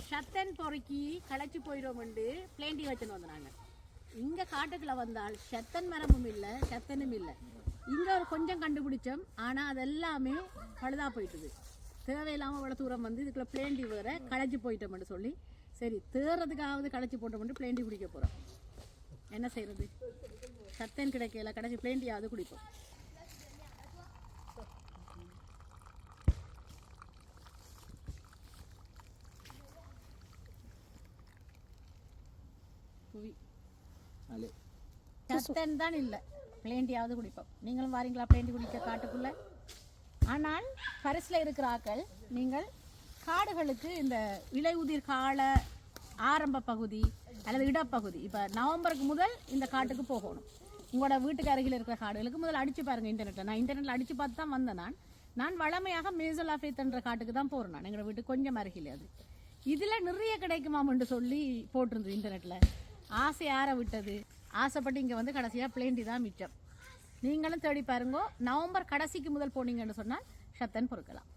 ஷத்தன் பொறுக்கி களைச்சி போயிடுவோம்ண்டு பிளேண்டி வச்சுன்னு வந்தாங்க. இங்கே காட்டுக்குள்ளே வந்தால் ஷத்தன் மரமும் இல்லை, ஷத்தனும் இல்லை. இங்கே ஒரு கொஞ்சம் கண்டுபிடிச்சோம், ஆனால் அது எல்லாமே பழுதாக போயிட்டுது. தேவையில்லாமல் அவ்வளோ தூரம் வந்து இதுக்குள்ள பிளேண்டி வேற களைச்சி போயிட்டோம்னு சொல்லி, சரி தேர்றதுக்காவது களைச்சி போட்டோம்னு பிளேண்டி குடிக்க போகிறோம். என்ன செய்கிறது? ஷத்தன் கிடைக்கல, கடைசி பிளேண்டியாவது குடிப்போம். சத்தன் தான் இல்லை, பிளேண்டியாவது குடிப்போம். நீங்களும் வாரீங்களா பிளேண்டி குடிக்க காட்டுக்குள்ள? ஆனால் பரிசில் இருக்கிற ஆக்கள், நீங்கள் காடுகளுக்கு இந்த இலையுதிர் கால ஆரம்ப பகுதி அல்லது இடப்பகுதி, இப்போ நவம்பருக்கு முதல் இந்த காட்டுக்கு போகணும். உங்களோட வீட்டுக்கு அருகில் இருக்கிற காடுகளுக்கு முதல் அடித்து பாருங்கள் இன்டர்நெட்டில். நான் இன்டர்நெட்டில் அடித்து பார்த்து தான் வந்தேன். நான் வளமையாக மேசல் ஆஃபேத்ன்ற காட்டுக்கு தான் போகிறேன். நான் எங்களோட வீட்டுக்கு கொஞ்சம் அருகில் அது. இதில் நிறைய கிடைக்குமாம்னு சொல்லி போட்டிருந்தது இன்டர்நெட்டில். ஆசை ஆற விட்டது. ஆசைப்பட்டு இங்கே வந்து கடைசியாக பிளேண்டி தான் மிச்சம். நீங்களும் தேடி பாருங்கோ. நவம்பர் கடைசிக்கு முதல் போனீங்கன்னு சொன்னால் ஷத்தன் பொறுக்கலாம்.